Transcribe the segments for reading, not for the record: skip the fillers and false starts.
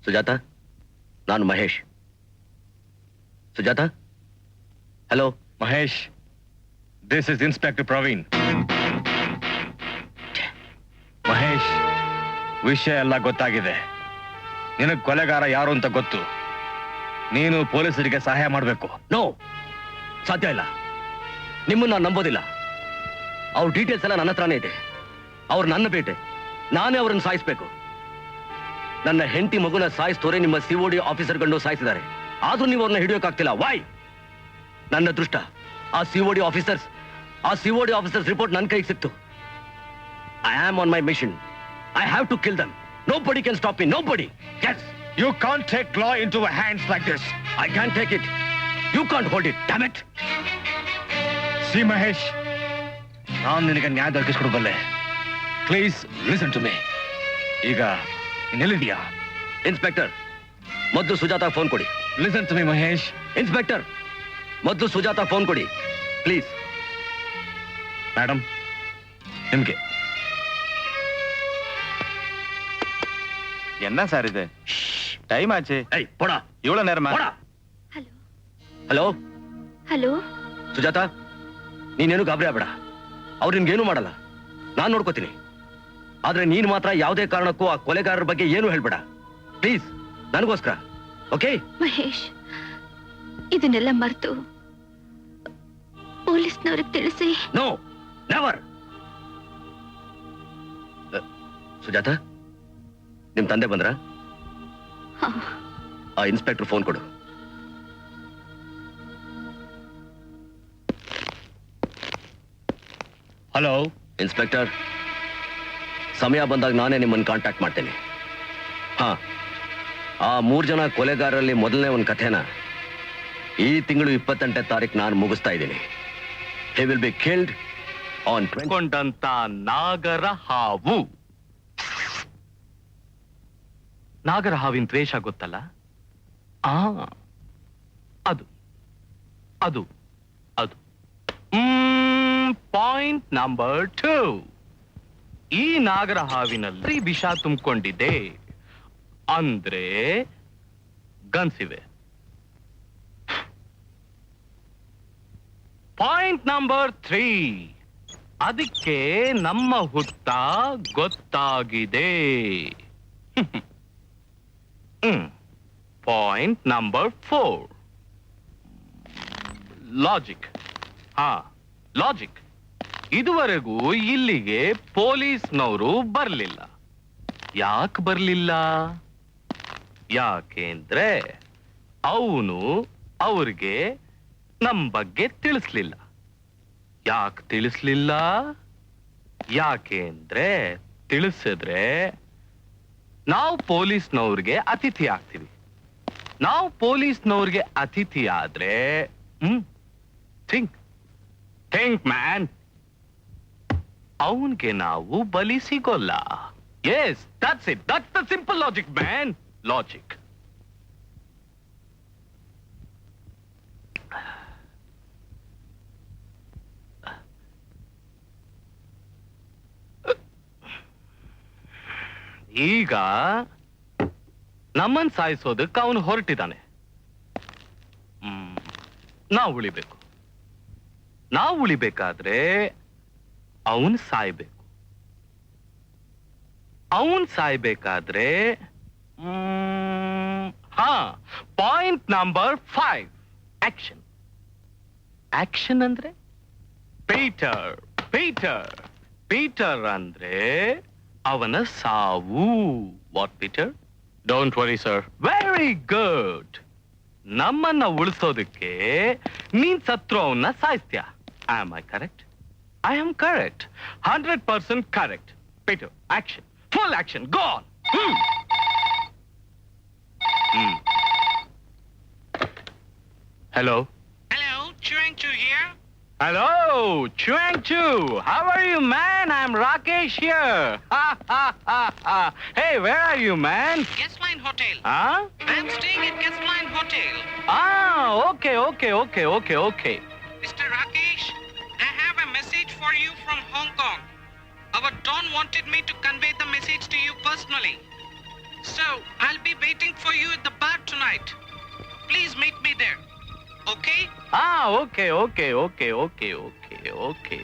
ಸುಜಾತ, ನಾನು Mahesh. Sujatha, hello. Mahesh, this is inspector Praveen. Mahesh, ವಿಷಯ ಎಲ್ಲ ಗೊತ್ತಾಗಿದೆ. ನಿನಗೆ ಕೊಲೆಗಾರ ಯಾರು ಅಂತ ಗೊತ್ತು. ನೀನು ಪೊಲೀಸರಿಗೆ ಸಹಾಯ ಮಾಡಬೇಕು. ನೋ, ಸಾಧ್ಯ ಇಲ್ಲ. ನಿಮ್ಮನ್ನ ನಾನು ನಂಬೋದಿಲ್ಲ. ಅವ್ರ ಡೀಟೇಲ್ಸ್ ಎಲ್ಲ ನನ್ನ ಹತ್ರನೇ ಇದೆ. ಅವ್ರು ನನ್ನ ಬೇಟೆ, ನಾನೇ ಅವ್ರನ್ನ ಸಾಯಿಸ್ಬೇಕು. ನನ್ನ ಹೆಂಡತಿ ಮಗುನ ಸಾಯಿಸ್ತೋರೆ ನಿಮ್ಮ ಸಿಒಡಿ ಆಫೀಸರ್ಗಳನ್ನು ಸಾಯಿಸಿದ್ದಾರೆ. ಆದ್ರೂ ನೀವು ಅವ್ರನ್ನ ಹಿಡಿಯೋಕ್ಕಾಗ್ತಿಲ್ಲ. ವೈ? ನನ್ನ ಅದೃಷ್ಟ, ಆ ಸಿಒಡಿ ಆಫೀಸರ್ಸ್ ರಿಪೋರ್ಟ್ ನನ್ನ ಕೈಗೆ ಸಿಕ್ತು. I am on my mission. I have to kill them. Nobody can stop me. Nobody. Yes. You can't take law into your hands like this. I can't take it. You can't hold it. Damn it. See, Mahesh, ನಾನು ನಿನಗೆ ನ್ಯಾಯ ದೊರಕಿಸ್ಕೊಡಬಲ್ಲೆ. Please listen to me. ಈಗ ನಿಲ್ಲಿದ್ಯಾ? Inspector, ಮೊದಲು Sujata phone ಕೊಡಿ. Listen to me Mahesh. Inspector, ಮೊದಲು Sujata phone ಕೊಡಿ ಪ್ಲೀಸ್. ಮೇಡಮ್, ನಿಮ್ಗೆ. என்ன சார் இது? டைம் ஆச்சு. ಏಯ್ ಪೋಡ. இவ்வளவு நேரமா? ಪೋಡ. Hello hello hello. ಸುಜಾತ, ನೀನೇನು ಗಾಬರಿ ಆಗ್ಬೇಡ. ಅವ್ರು ನಿನ್ಗೇನು ಮಾಡಲ್ಲ, ನಾನ್ ನೋಡ್ಕೋತೀನಿ. ಆದ್ರೆ ನೀನ್ ಮಾತ್ರ ಯಾವುದೇ ಕಾರಣಕ್ಕೂ ಆ ಕೊಲೆಗಾರರ ಬಗ್ಗೆ ಏನು ಹೇಳ್ಬೇಡ ಪ್ಲೀಸ್, ನನಗೋಸ್ಕರ. ಓಕೆ? ಮಹೇಶ್, ಇದನ್ನೆಲ್ಲ ಮರೆತು ಪೊಲೀಸ್ನವ್ರಿಗೆ ತಿಳಿಸಿ. No, never. ಸುಜಾತ, ನಿಮ್ ತಂದೆ ಬಂದ್ರ? ಆ ಇನ್ಸ್ಪೆಕ್ಟರ್ ಫೋನ್ ಕೊಡು. ಹಲೋ ಇನ್ಸ್ಪೆಕ್ಟರ್, ಸಮಯ ಬಂದಾಗ ನಾನೇ ನಿಮ್ಮನ್ನು ಕಾಂಟ್ಯಾಕ್ಟ್ ಮಾಡ್ತೇನೆ. ಹಾ, ಆ 3 ಜನ ಕೊಲೆಗಾರರಲ್ಲಿ ಮೊದಲನೇ ಒಂದು ಕಥೆನ ಈ ತಿಂಗಳು 28ನೇ ತಾರೀಕು ನಾನು ಮುಗಿಸ್ತಾ ಇದ್ದೀನಿ. He will be killed on ಕೊಂಡಂತ ನಾಗರ ಹಾವು. ನಾಗರ ಹಾವಿನ ದ್ವೇಷ ಗೊತ್ತಲ್ಲ? ಅದು ಅದು ಅದು ಪಾಯಿಂಟ್ ನಂಬರ್ 2. ಈ ನಾಗರ ಹಾವಿನಲ್ಲಿ ವಿಷ ತುಂಬಿಕೊಂಡಿದೆ ಅಂದ್ರೆ ಗನ್ಸಿವೆ. ಪಾಯಿಂಟ್ ನಂಬರ್ 3, ಅದಕ್ಕೆ ನಮ್ಮ ಹುತ್ತ ಗೊತ್ತಾಗಿದೆ. Point number 4, logic. ಲಾಜಿಕ್. ಇದುವರೆಗೂ ಇಲ್ಲಿಗೆ ಪೊಲೀಸ್ನವರು ಬರ್ಲಿಲ್ಲ. ಯಾಕೆ ಬರ್ಲಿಲ್ಲ? ಯಾಕೆಂದ್ರೆ ಅವನು ಅವ್ರಿಗೆ ನಮ್ ಬಗ್ಗೆ ತಿಳಿಸ್ಲಿಲ್ಲ. ಯಾಕೆ ತಿಳಿಸ್ಲಿಲ್ಲ? ಯಾಕೆಂದ್ರೆ ತಿಳಿಸಿದ್ರೆ ನಾವು ಪೊಲೀಸ್ನವ್ರಿಗೆ ಅತಿಥಿ ಆಗ್ತೀವಿ. ನಾವು ಪೊಲೀಸ್ನವ್ರಿಗೆ ಅತಿಥಿ ಆದ್ರೆ ಥಿಂಕ್ ಮ್ಯಾನ್, ಅವನ್ಗೆ ನಾವು ಬಲಿ ಸಿಗೋಲ್ಲ. Yes, that's it. That's the simple logic man. Logic. ಈಗ ನಮ್ಮನ್ ಸಾಯಿಸೋದಕ್ಕೆ ಅವನು ಹೊರಟಿದ್ದಾನೆ. ನಾವು ಉಳಿಬೇಕು. ನಾವು ಉಳಿಬೇಕಾದ್ರೆ ಅವನ್ ಸಾಯ್ಬೇಕು. ಅವನ್ ಸಾಯ್ಬೇಕಾದ್ರೆ ಪಾಯಿಂಟ್ ನಂಬರ್ 5, ಆಕ್ಷನ್. ಆಕ್ಷನ್ ಅಂದ್ರೆ ಪೀಟರ್. ಪೀಟರ್ ಪೀಟರ್ ಅಂದ್ರೆ ಅವನ ಸಾವು. What Peter? Don't worry sir. Very good. ನಮ್ಮನ್ನ ಉಳಿಸೋದಕ್ಕೆ ನೀನ್ ಸತ್ರು ಅವನ್ನ ಸಾಯಿಸ್ತೀಯ. Am I correct? I am correct. 100% correct. Peter, action. Full action. Go on. Hello? Hello, Chuang-Chu here. Hello, Chuang-Chu. How are you, man? I'm Rakesh here. Hey, where are you, man? Guestline Hotel. Huh? I'm staying at Guestline Hotel. Okay. Mr. Rakesh, I have a message for you from Hong Kong. Our Don wanted me to convey the message to you personally. So, I'll be waiting for you at the bar tonight. Please meet me there. Okay? Okay.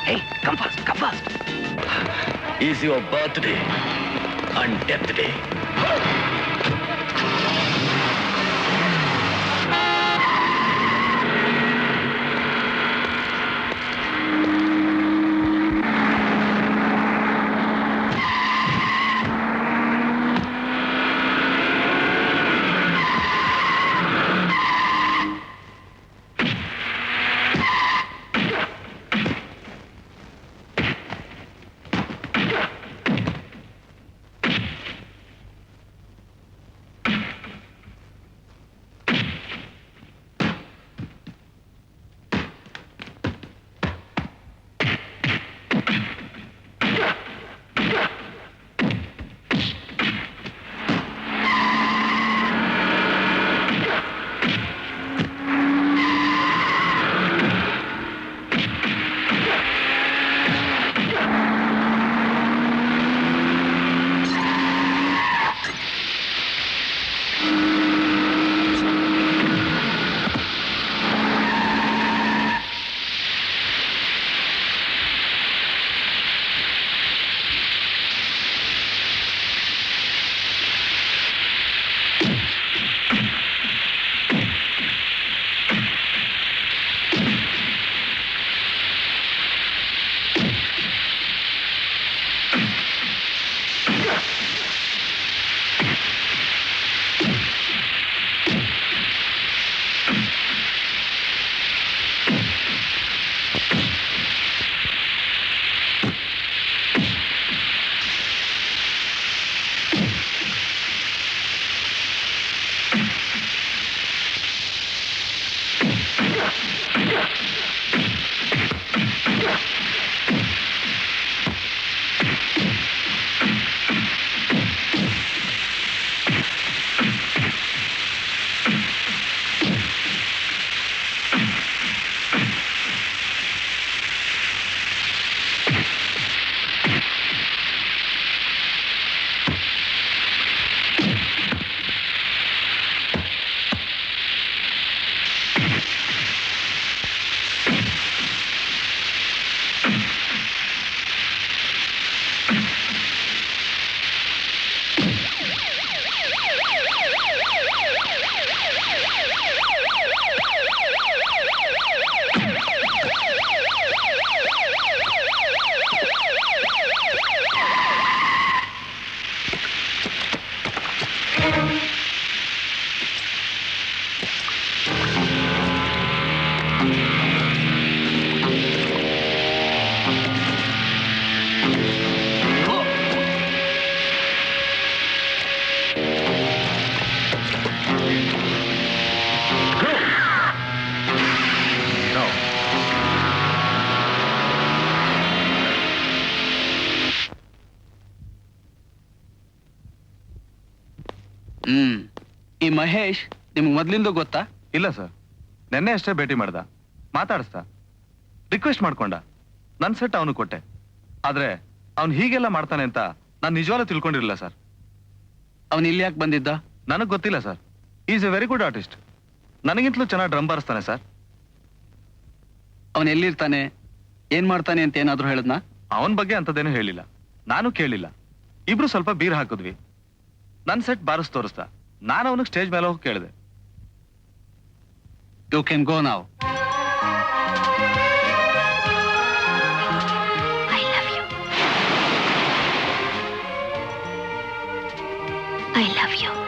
Hey, come fast. Is your birthday and death day. ಈ ಮಹೇಶ್ ನಿಮ್ಗೆ ಮೊದ್ಲಿಂದ ಗೊತ್ತಾ? ಇಲ್ಲ sir, ನೆನ್ನೆ ಅಷ್ಟೇ ಭೇಟಿ ಮಾಡ್ದ, ಮಾತಾಡಿಸ್ದ, request ಮಾಡ್ಕೊಂಡ. ನನ್ ಸೆಟ್ ಅವನು ಕೊಟ್ಟೆ. ಆದ್ರೆ ಅವ್ನು ಹೀಗೆಲ್ಲ ಮಾಡ್ತಾನೆ ಅಂತ ನಾನು ನಿಜವಾಗ್ಲೂ ತಿಳ್ಕೊಂಡಿರಲಿಲ್ಲ ಸರ್. ಅವನು ಇಲ್ಲಿ ಯಾಕೆ ಬಂದಿದ್ದ? ನನಗ್ ಗೊತ್ತಿಲ್ಲ sir. Is a very good artist. ನನಗಿಂತಲೂ ಚೆನ್ನಾಗಿ ಡ್ರಮ್ ಬಾರಿಸ್ತಾನೆ ಸರ್. ಅವನು ಎಲ್ಲಿರ್ತಾನೆ, ಏನ್ ಮಾಡ್ತಾನೆ ಅಂತ ಏನಾದ್ರೂ ಹೇಳದ್ನಾ? ಅವನ ಬಗ್ಗೆ ಅಂತದೇನು ಹೇಳಿಲ್ಲ, ನಾನು ಕೇಳಿಲ್ಲ. ಇಬ್ರು ಸ್ವಲ್ಪ ಬೀರ್ ಹಾಕಿದ್ವಿ. ನನ್ ಸೆಟ್ ಬಾರಿಸ್ ತೋರಿಸ್ದ. ನಾನು ಅವನಿಗೆ ಸ್ಟೇಜ್ ಮೇಲೆ ಹೋಗಿ ಕೇಳಿದೆ. You can go now. I love you.